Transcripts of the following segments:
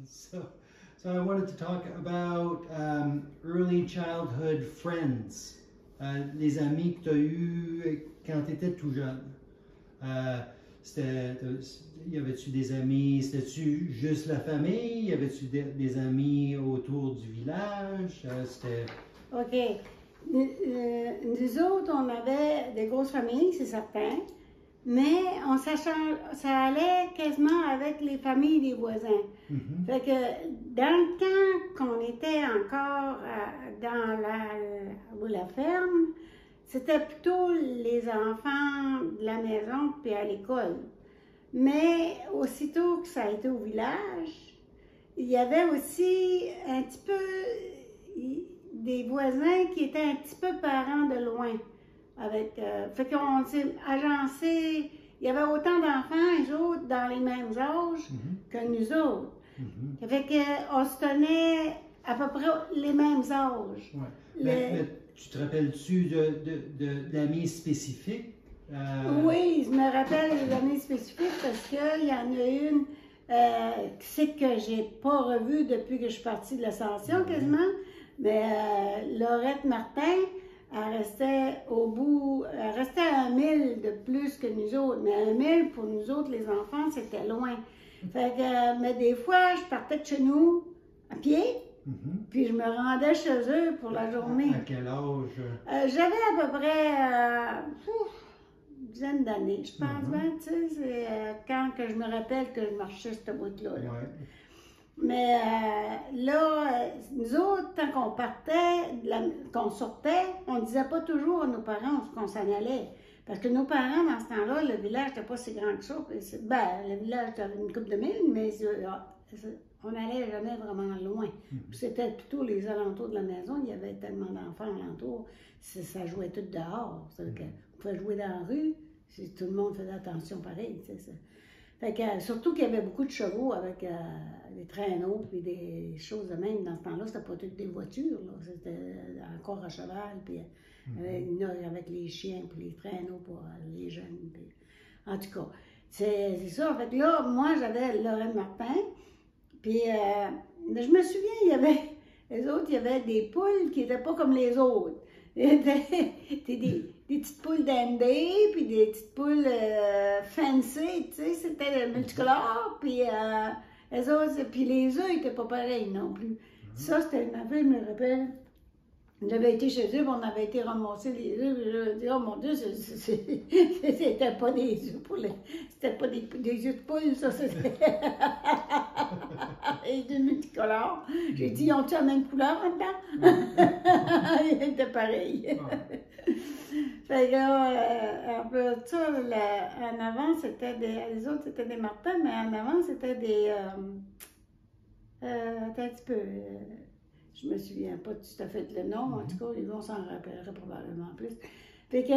So I wanted to talk about early childhood friends, les amis que tu as eus quand tu étais tout jeune. Y avait-tu des amis, c'était-tu juste la famille? Y avait-tu des amis autour du village? OK. Nous autres, on avait des grosses familles, c'est certain, mais ça allait quasiment avec les familles des voisins. Mm-hmm. Fait que dans le temps qu'on était encore dans la ferme, c'était plutôt les enfants de la maison puis à l'école. Mais aussitôt que ça a été au village, il y avait aussi un petit peu des voisins qui étaient un petit peu parents de loin. Fait qu'on s'est agencé, il y avait autant d'enfants, les autres, dans les mêmes âges que nous autres. Fait qu'on se tenait à peu près les mêmes âges. Ouais. Mais tu te rappelles-tu d'amis spécifiques? Oui, je me rappelle des amis spécifiques parce qu'il y en a une que j'ai pas revue depuis que je suis partie de l'Ascension quasiment. Mais Laurette Martin, elle restait elle restait à 1 000 de plus que nous autres. Mais 1 000 pour nous autres, les enfants, c'était loin. Fait que, mais des fois, je partais de chez nous à pied, puis je me rendais chez eux pour la journée. À quel âge? J'avais à peu près une dizaine d'années, je pense. Tu sais, c'est quand que je me rappelle que je marchais cette route-là. Ouais. Mais là, nous autres, tant qu'on partait, qu'on sortait, on ne disait pas toujours à nos parents où qu'on s'en allait. Parce que nos parents, dans ce temps-là, le village n'était pas si grand que ça. Le village avait une couple de milles, mais on n'allait jamais vraiment loin. C'était plutôt les alentours de la maison. Il y avait tellement d'enfants alentours. Ça jouait tout dehors. On pouvait jouer dans la rue. Tout le monde faisait attention pareil. Fait que, surtout qu'il y avait beaucoup de chevaux avec des traîneaux et des choses de même. Dans ce temps-là, c'était pas toutes des voitures. C'était encore à cheval, puis avec les chiens, puis les traîneaux pour les jeunes. Puis... En tout cas, c'est ça. Fait que là, moi, j'avais Lorraine Martin. Puis, je me souviens, les autres, il y avait des poules qui n'étaient pas comme les autres. Des petites poules d'Indé, puis des petites poules fancy, tu sais, c'était multicolores, puis les autres, puis les œufs n'étaient pas pareils non plus. Ça, c'était ma fille, je me rappelle. J'avais été chez eux, on avait été ramasser les œufs, puis je me dis, oh mon Dieu, c'était pas des œufs pour c'était pas des œufs de poule, ça, c'était et de multicolores. J'ai dit, ils ont-tu la même couleur maintenant? Ils étaient pareils. Fait que là, un peu ça, en avant, c'était les autres, c'était des martins, mais en avant, c'était des, un petit peu, je me souviens pas tout à fait le nom, en tout cas, ils vont s'en rappellerait probablement plus. Fait que,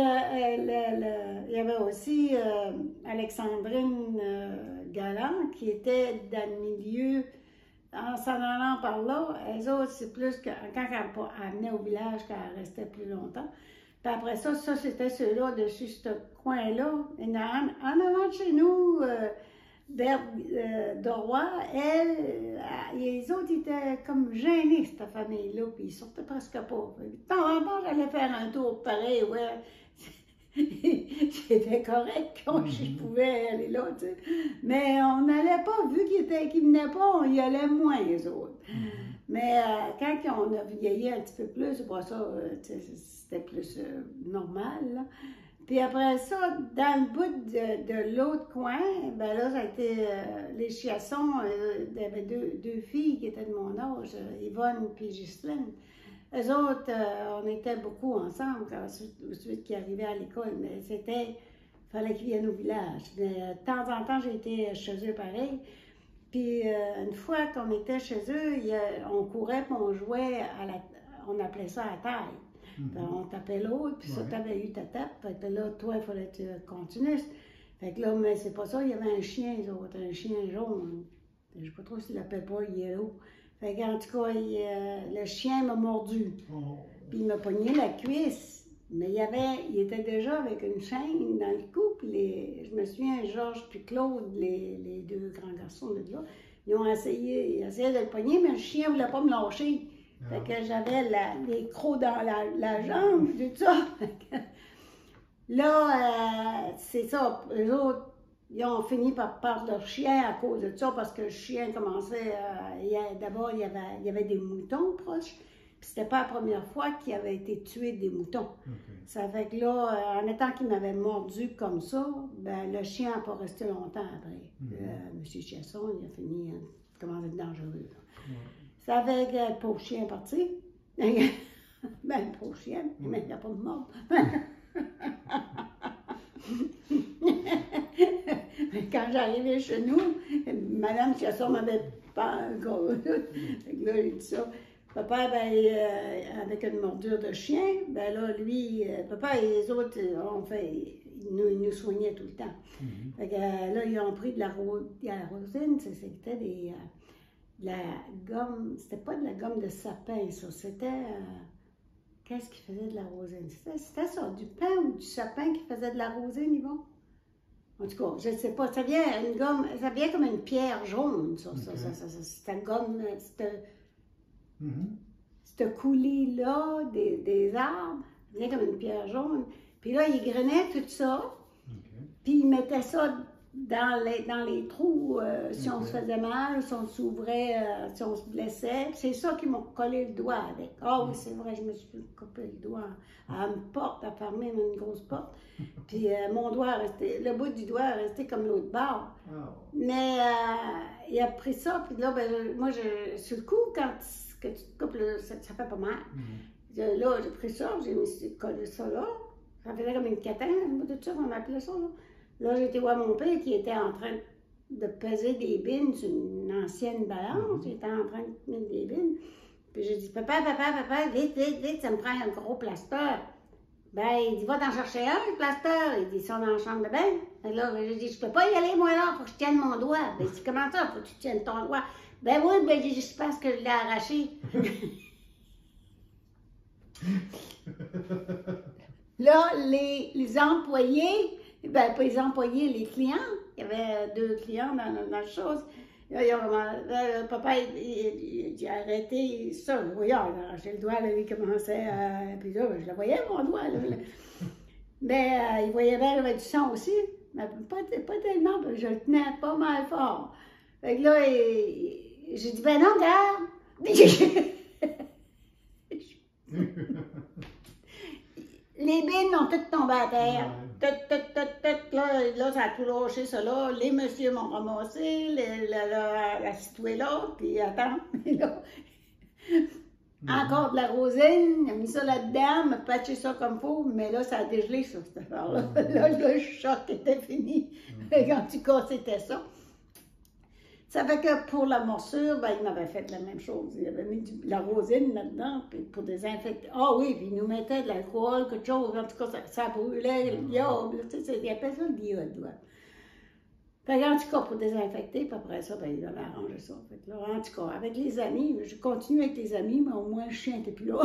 il y avait aussi Alexandrine Galland, qui était dans le milieu, en s'en allant par là. Elles autres, c'est plus que quand elle venait au village, qu'elle restait plus longtemps. Puis après ça, c'était ceux-là, dessus ce coin-là. En avant de chez nous, Doroy, les autres étaient comme gênés, cette famille-là, puis ils sortaient presque pas. De temps en temps, j'allais faire un tour pareil, ouais. C'était correct quand je pouvais aller là, tu sais. Mais on n'allait pas, vu qu'ils venaient pas, on y allait moins, les autres. Mais quand on a vieilli un petit peu plus, c'est pas ça, c'était plus normal, là. Puis après ça, dans le bout de l'autre coin, ben là, ça a été les Chiassons, il y avait deux filles qui étaient de mon âge, Yvonne et Ghislaine. Eux autres, on était beaucoup ensemble quand celui qui arrivait à l'école, mais il fallait qu'ils viennent au village. Mais de temps en temps, j'ai été chez eux pareil. Puis une fois qu'on était chez eux, on courait et on jouait on appelait ça à taille. On tapait l'autre, puis ça, t'avais eu ta tape. Fait que là, toi, il fallait que tu continues. Fait que là, mais c'est pas ça, il y avait un chien, les autres, un chien jaune. Je sais pas trop s'il l'appelait pas Yellow. Fait qu'en tout cas, le chien m'a mordu. Puis il m'a pogné la cuisse. Mais il était déjà avec une chaîne dans le cou. Puis je me souviens, Georges puis Claude, les deux grands garçons de là, ils ont essayé de le pogner, mais le chien ne voulait pas me lâcher. Fait que j'avais les crocs dans la jambe, tout ça. Là, c'est ça. Les autres, ils ont fini par perdre leur chien à cause de ça, parce que le chien commençait. D'abord, il y avait des moutons proches. Puis c'était pas la première fois qu'il avait été tué des moutons. Okay. Ça fait que là, en étant qu'il m'avait mordu comme ça, ben le chien n'a pas resté longtemps après. M. Chasson, il a fini comment être dangereux. Ça fait que le pauvre chien est parti. Ben, le pauvre chien, mais il n'a pas de mort. Quand j'arrivais chez nous, Mme Chasson m'avait pas encore. Là, il dit ça. Papa, ben, avec une mordure de chien, ben là, lui, papa et les autres, ils nous soignaient tout le temps. Fait que, là, ils ont pris de la rosine, c'était de la gomme, c'était pas de la gomme de sapin, ça, c'était, qu'est-ce qui faisait de la rosine? C'était ça, du pain ou du sapin qui faisait de la rosine, Yvon? En tout cas, je ne sais pas, ça vient comme une pierre jaune, ça, cette gomme, cette coulée-là des arbres, ça vient comme une pierre jaune. Puis là, ils grenaient tout ça, puis ils mettaient ça dans les trous, si on se faisait mal, si on s'ouvrait, si on se blessait. C'est ça qu'ils m'ont collé le doigt avec. Ah oui, c'est vrai, je me suis coupé le doigt à une porte, à fermer une grosse porte. Puis mon doigt le bout du doigt est resté comme l'autre bord. Mais il a pris ça, puis là, ben, moi, sur le coup, quand tu te coupes, ça fait pas mal. Là, j'ai pris ça, j'ai collé ça là. Ça faisait comme une catane, tout ça, on appelait ça, là. Là, j'étais voir mon père qui était en train de peser des bines sur une ancienne balance. Il était en train de mettre des bines. Puis j'ai dit, papa, vite, ça me prend un gros plaster. Ben, il dit, va t'en chercher un, le plaster. Il dit, ça dans la chambre de bain. Et là, j'ai dit, je peux pas y aller, moi, là, faut que je tienne mon doigt. Ben, il dit, comment ça, faut que tu tiennes ton doigt? Ben oui, ben, je pense que je l'ai arraché. Là, les employés, ben, pas les employés, les clients, il y avait 2 clients dans la chose. Là, papa, il a arrêté ça. Vous voyez, il a arraché le doigt, là, il commençait à. Puis là, je le voyais, mon doigt. Là. Mais il voyait bien, il y avait du sang aussi. Mais pas tellement, je le tenais pas mal fort. Fait que là, j'ai dit, ben non, regarde. Les bines ont toutes tombé à terre. Là, ça a tout lâché, ça là. Les messieurs m'ont ramassé, la située là, puis attends, là. Encore de la rosine, il a mis ça là-dedans, m'a patché ça comme faut, mais là, ça a dégelé sur cette affaire-là. Là, le choc était fini. En tout cas, c'était ça. Ça fait que pour la morsure, ben, il m'avait fait la même chose. Il avait mis de la rosine là-dedans, puis pour désinfecter. Ah oui, puis il nous mettait de l'alcool, quelque chose. En tout cas, ça brûlait, le iode. Tu sais, il appelle ça de l'iode. Ouais. Fait en tout cas, pour désinfecter, puis après ça, ben, il avait arrangé ça. Fait que là, en tout cas, avec les amis, je continue avec les amis, mais au moins le chien n'était plus là.